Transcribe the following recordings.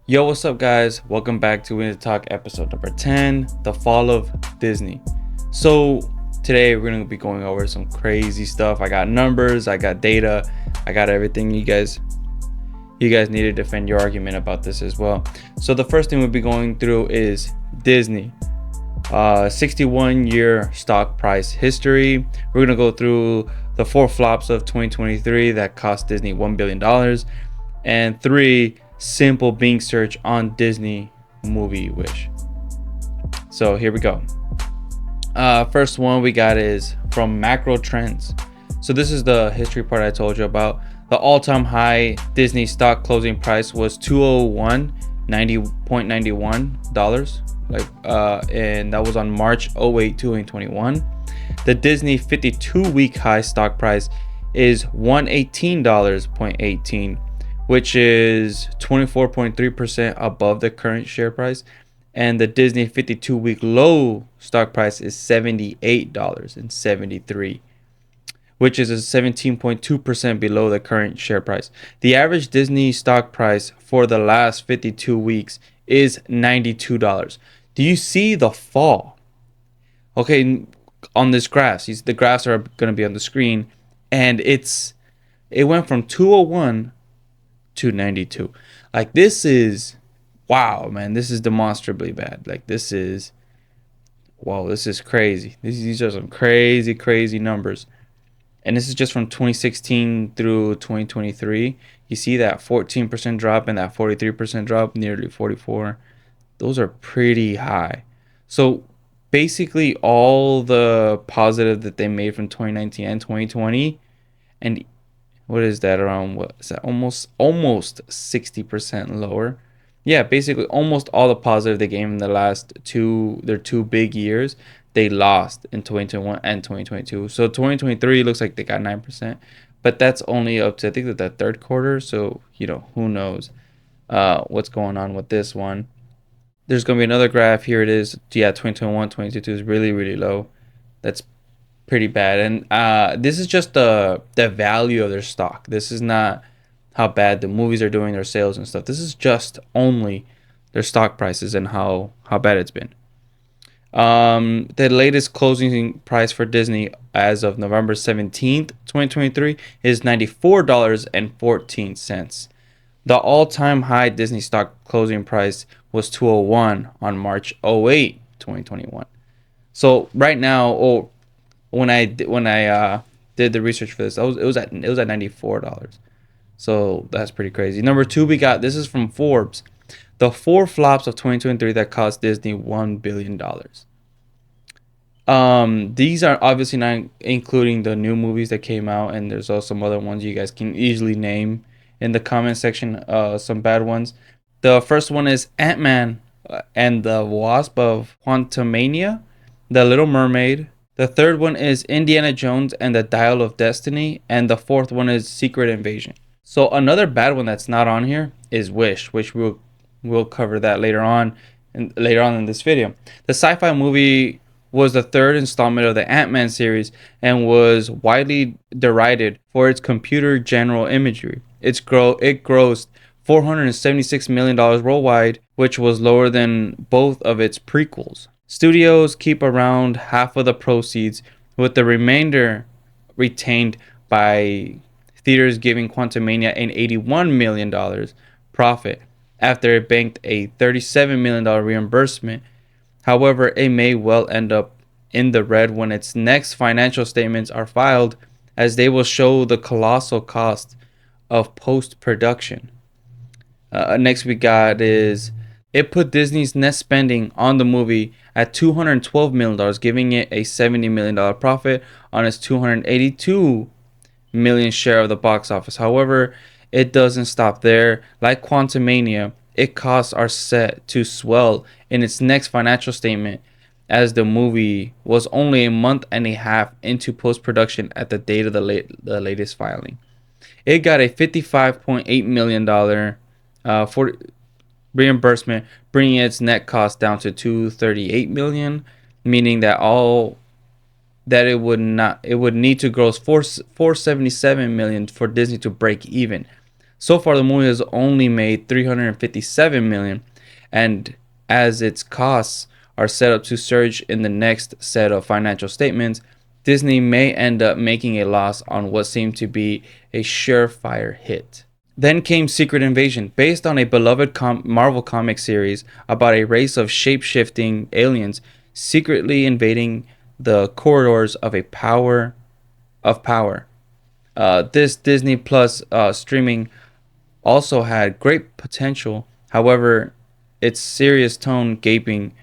Yo, what's up, guys? Welcome back to We Need to Talk episode number 10, The Fall of Disney. So, today we're going to be going over some crazy stuff. I got numbers, I got data, I got everything you guys need to defend your argument about this as well. So, the first thing we'll be going through is Disney. 61-year stock price history. We're going to go through the 4 flops of 2023 that cost Disney $1 billion and 3 simple Bing search on Disney movie wish. So here we go. First one we got is from Macro Trends. So this is the history part I told you about. The all-time high Disney stock closing price was $201.91, and that was on March 08, 2021. The Disney 52-week high stock price is $118.18, which is 24.3% above the current share price. And the Disney 52-week low stock price is $78.73, which is a 17.2% below the current share price. The average Disney stock price for the last 52 weeks is $92. Do you see the fall? Okay, on this graph, the graphs are going to be on the screen, and it went from 201 to 92. Like, this is wow, man. This is demonstrably bad. Like, this is crazy. These are some crazy numbers, and this is just from 2016 through 2023. You see that 14% drop and that 43% drop, nearly 44. Those are pretty high. So basically all the positive that they made from 2019 and 2020, and what is that, around, what is that, almost 60% lower? Yeah, basically almost all the positive they gave in their two big years, they lost in 2021 and 2022. So 2023 looks like they got 9%, but that's only up to, I think, the third quarter. So, who knows what's going on with this one. There's going to be another graph. Here it is. Yeah, 2021, 2022 is really low. That's pretty bad. And this is just the value of their stock. This is not how bad the movies are doing, their sales and stuff. This is just only their stock prices and how bad it's been. The latest closing price for Disney as of November 17th, 2023 is $94.14. The all-time high Disney stock closing price was $201 on March 08, 2021. So right now, when I did the research for this, it was at $94. So that's pretty crazy. Number 2, we got, this is from Forbes, the 4 flops of 2023 that cost Disney $1 billion. These are obviously not including the new movies that came out, and there's also some other ones you guys can easily name in the comment section. Some bad ones. The first one is Ant-Man and the Wasp of Quantumania, The Little Mermaid. The third one is Indiana Jones and the Dial of Destiny, and the fourth one is Secret Invasion. So another bad one that's not on here is Wish, which we'll cover that later on in this video. The sci-fi movie was the third installment of the Ant-Man series and was widely derided for its computer general imagery. It grossed $476 million worldwide, which was lower than both of its prequels. Studios keep around half of the proceeds, with the remainder retained by theaters, giving Quantumania an $81 million profit after it banked a $37 million reimbursement. However, it may well end up in the red when its next financial statements are filed, as they will show the colossal cost of post-production. Next we got is, it put Disney's net spending on the movie at $212 million, giving it a $70 million profit on its $282 million share of the box office. However, it doesn't stop there. Like Quantumania, its costs are set to swell in its next financial statement, as the movie was only a month and a half into post-production at the date of the latest filing. It got a $55.8 million for reimbursement, bringing its net cost down to $238 million, meaning that it would need to gross $477 million for Disney to break even. So far, the movie has only made 357 million, and as its costs are set up to surge in the next set of financial statements, Disney may end up making a loss on what seemed to be a surefire hit. Then came Secret Invasion, based on a beloved Marvel comic series about a race of shape-shifting aliens secretly invading the corridors of power. This Disney Plus streaming also had great potential. However, its serious tone, gaping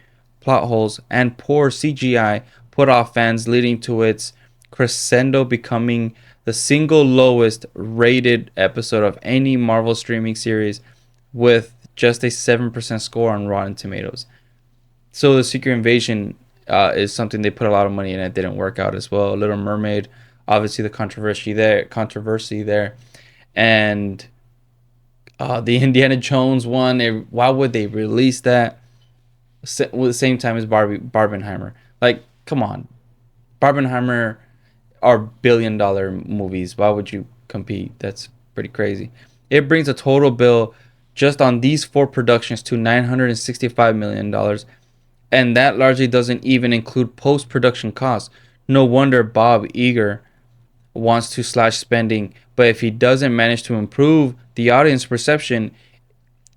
plot holes, and poor CGI put off fans, leading to its crescendo becoming the single lowest rated episode of any Marvel streaming series, with just a 7% score on Rotten Tomatoes. So the Secret Invasion is something they put a lot of money in. It didn't work out as well. Little Mermaid, obviously the controversy there, and the Indiana Jones one. Why would they release that with the same time as Barbenheimer? Like, come on, Barbenheimer are billion-dollar movies. Why would you compete? That's pretty crazy. It brings a total bill just on these four productions to $965 million, and that largely doesn't even include post-production costs. No wonder Bob Iger wants to slash spending, but if he doesn't manage to improve the audience perception,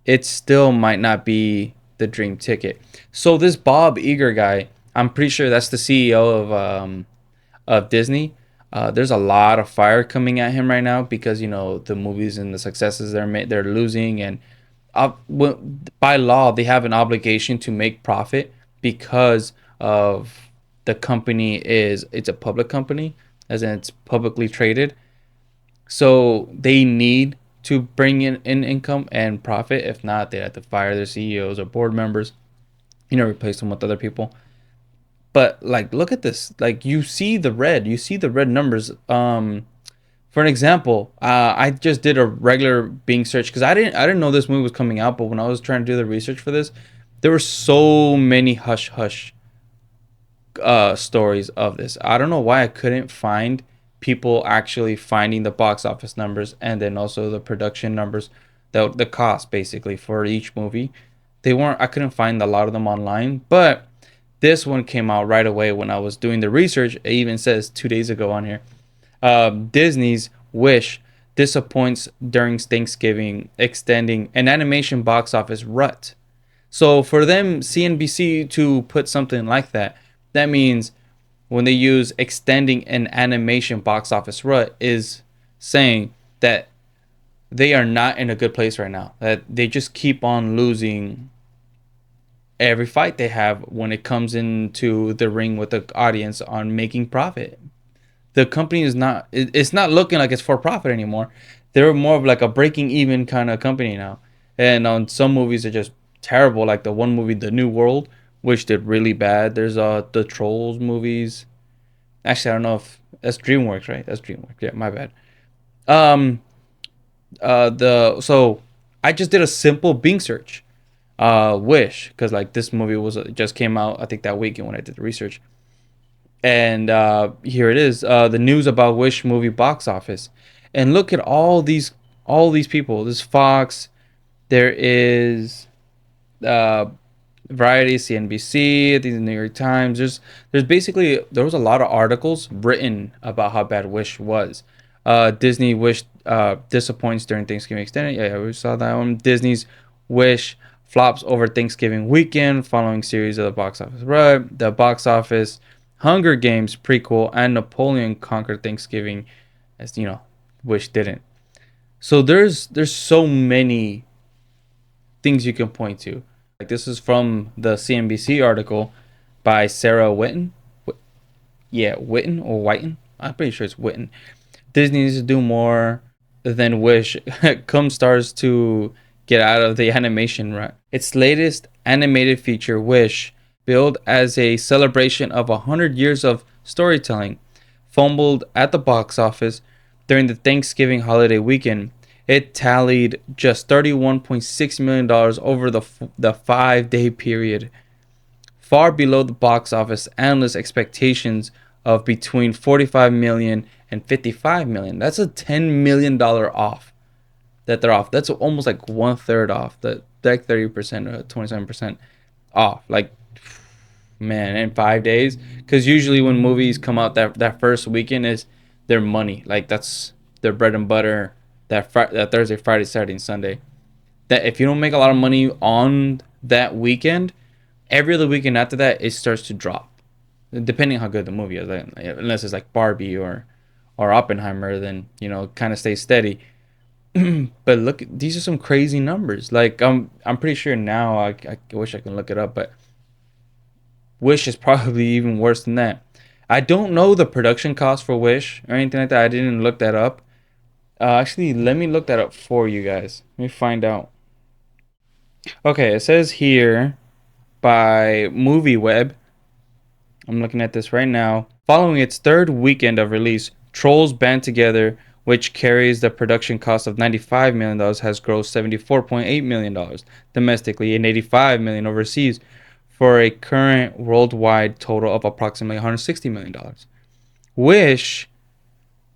it still might not be the dream ticket. So this Bob Iger guy, I'm pretty sure that's the CEO of Disney. There's a lot of fire coming at him right now because the movies and the successes they're losing, and by law they have an obligation to make profit because of the company it's a public company, as in it's publicly traded. So they need to bring in income and profit. If not, they have to fire their CEOs or board members, replace them with other people. But like, look at this. Like, you see the red numbers. For an example, I just did a regular Bing search because I didn't know this movie was coming out. But when I was trying to do the research for this, there were so many hush hush stories of this. I don't know why I couldn't find people actually finding the box office numbers and then also the production numbers, the cost basically for each movie. They weren't. I couldn't find a lot of them online, but this one came out right away when I was doing the research. It even says 2 days ago on here. Disney's Wish disappoints during Thanksgiving, extending an animation box office rut. So for them, CNBC to put something like that, that means when they use extending an animation box office rut is saying that they are not in a good place right now. That they just keep on losing every fight they have when it comes into the ring with the audience on making profit. The company is not, it's not looking like it's for profit anymore. They're more of like a breaking even kind of company now. And on some movies are just terrible, like the one movie The New World, which did really bad. There's the Trolls movies. Actually, I don't know if that's DreamWorks, right? That's DreamWorks. Yeah, my bad. Um the so I just did a simple Bing search. Wish, because like this movie was just came out I think that weekend when I did the research. And here it is, the news about Wish movie box office. And look at all these people. There's Fox, there is uh Variety, CNBC, the New York Times. There was a lot of articles written about how bad Wish was. Disney Wish disappoints during Thanksgiving extended. Yeah, we saw that one. Disney's Wish flops over Thanksgiving weekend following series of the box office. Right, the box office, Hunger Games prequel, and Napoleon conquered Thanksgiving, as Wish didn't. So there's so many things you can point to. Like this is from the CNBC article by Sarah Whitten. Yeah, Whitten or Whiten. I'm pretty sure it's Whitten. Disney needs to do more than Wish. Come stars to get out of the animation rut. Its latest animated feature, Wish, billed as a celebration of 100 years of storytelling, fumbled at the box office during the Thanksgiving holiday weekend. It tallied just $31.6 million over the 5-day period, far below the box office analyst expectations of between 45 million and 55 million. That's a $10 million off. that they're off. That's almost like 1/3 off. That like 30% or 27% off. Like, man, in 5 days. Because usually when movies come out that first weekend is their money. Like that's their bread and butter. That Thursday, Friday, Saturday, and Sunday. That if you don't make a lot of money on that weekend, every other weekend after that it starts to drop, depending on how good the movie is. Like, unless it's like Barbie or Oppenheimer, then kind of stays steady. But look, these are some crazy numbers. Like I'm pretty sure now. I wish I can look it up, but Wish is probably even worse than that. I don't know the production cost for Wish or anything like that. I didn't look that up. Actually, let me look that up for you guys. Let me find out. Okay, it says here by MovieWeb. I'm looking at this right now. Following its third weekend of release, Trolls Band Together, which carries the production cost of $95 million, has grossed $74.8 million domestically and $85 million overseas, for a current worldwide total of approximately $160 million. Wish,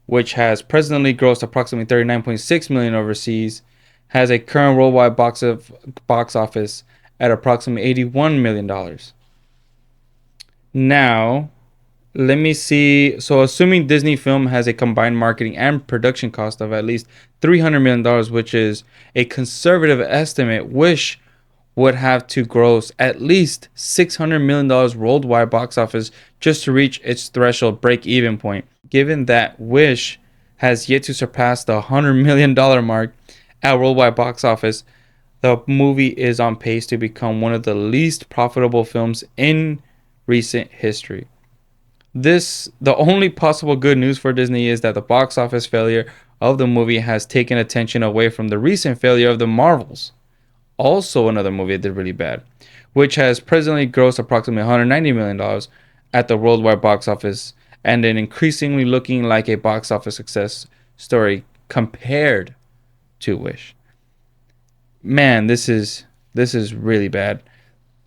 which has presently grossed approximately $39.6 million overseas, has a current worldwide box office at approximately $81 million. Now, let me see. So, assuming Disney Film has a combined marketing and production cost of at least $300 million, which is a conservative estimate, Wish would have to gross at least $600 million worldwide box office just to reach its threshold break-even point. Given that Wish has yet to surpass the $100 million mark at worldwide box office, the movie is on pace to become one of the least profitable films in recent history. The only possible good news for Disney is that the box office failure of the movie has taken attention away from the recent failure of the Marvels, also another movie that did really bad, which has presently grossed approximately $190 million at the worldwide box office, and then increasingly looking like a box office success story compared to Wish. Man, this is really bad.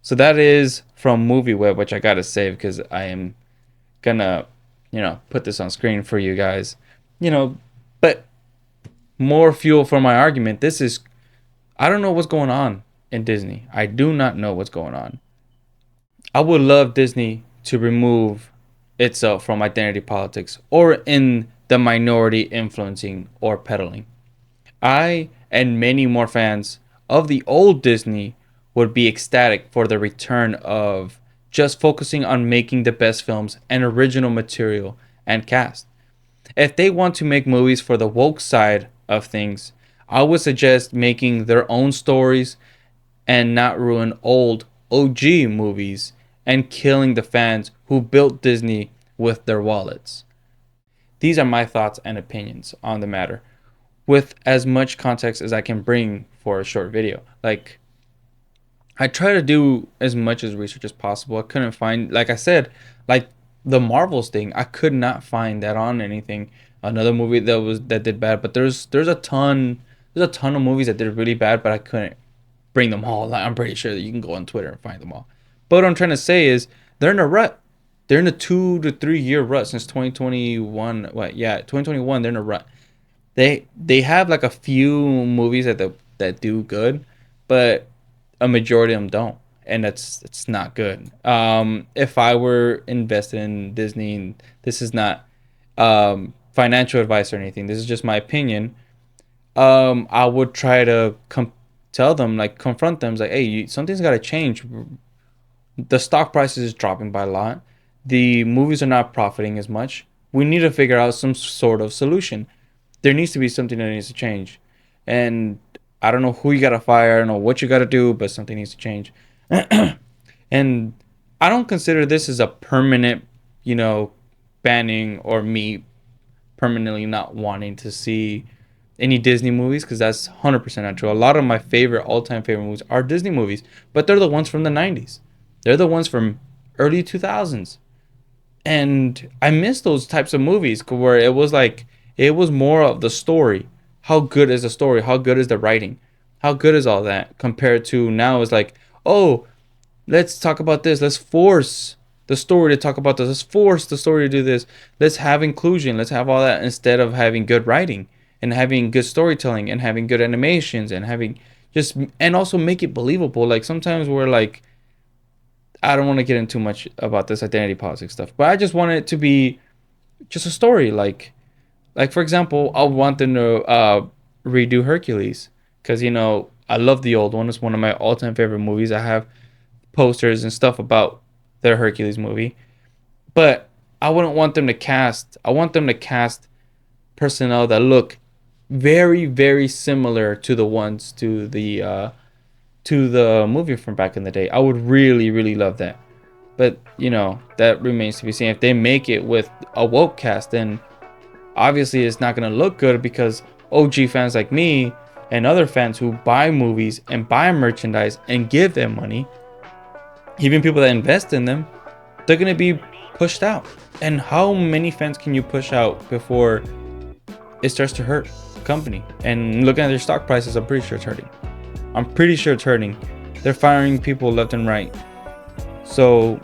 So that is from MovieWeb, which I gotta save because I am gonna, put this on screen for you guys. But more fuel for my argument. I don't know what's going on in Disney. I do not know what's going on. I would love Disney to remove itself from identity politics or in the minority influencing or peddling. I and many more fans of the old Disney would be ecstatic for the return of just focusing on making the best films and original material and cast. If they want to make movies for the woke side of things, I would suggest making their own stories and not ruin old OG movies and killing the fans who built Disney with their wallets. These are my thoughts and opinions on the matter, with as much context as I can bring for a short video. Like, I try to do as much as research as possible. I couldn't find, like I said, like the Marvels thing. I could not find that on anything. Another movie that did bad, but there's a ton of movies that did really bad, but I couldn't bring them all. Like, I'm pretty sure that you can go on Twitter and find them all. But what I'm trying to say is they're in a rut. They're in a 2 to 3 year rut since 2021. 2021. They're in a rut. They have like a few movies that do good, but a majority of them don't, and it's not good. If I were invested in Disney, this is not financial advice or anything. This is just my opinion. I would try to tell them, like, confront them, like, hey, something's got to change. The stock price is dropping by a lot. The movies are not profiting as much. We need to figure out some sort of solution. There needs to be something that needs to change, and I don't know who you gotta fire. I don't know what you gotta do, but something needs to change. And I don't consider this as a permanent, banning or me permanently not wanting to see any Disney movies, because that's 100% not true. A lot of my all-time favorite movies are Disney movies, but they're the ones from the 90s. They're the ones from early 2000s. And I miss those types of movies where it was more of the story. How good is the story? How good is the writing? How good is all that compared to now? It's like, oh, let's talk about this. Let's force the story to talk about this. Let's force the story to do this. Let's have inclusion. Let's have all that instead of having good writing. and having good storytelling and having good animations and having just, and also make it believable. Like sometimes we're like, I don't want to get into too much about this identity politics stuff, but I just want it to be just a story. Like for example, I want them to redo Hercules because I love the old one. It's one of my all-time favorite movies. I have posters and stuff about their Hercules movie, but I wouldn't want them to cast. I want them to cast personnel that look very, very similar to the ones to the movie from back in the day. I would really, really love that. But that remains to be seen. If they make it with a woke cast, then obviously it's not gonna look good because OG fans like me and other fans who buy movies and buy merchandise and give them money, even people that invest in them, they're gonna be pushed out. And how many fans can you push out before it starts to hurt the company? And looking at their stock prices, I'm pretty sure it's hurting. They're firing people left and right. So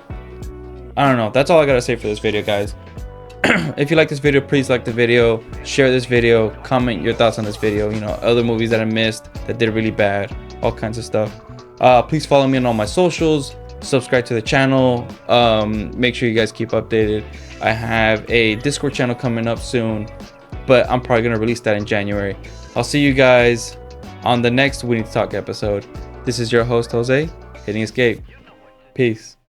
I don't know. That's all I gotta say for this video, guys. If you like this video, please like the video, share this video, comment your thoughts on this video, other movies that I missed that did really bad, all kinds of stuff. Please follow me on all my socials, subscribe to the channel, make sure you guys keep updated. I have a Discord channel coming up soon, but I'm probably gonna release that in January. I'll see you guys on the next We Need to Talk episode. This is your host, Jose, hitting escape. Peace.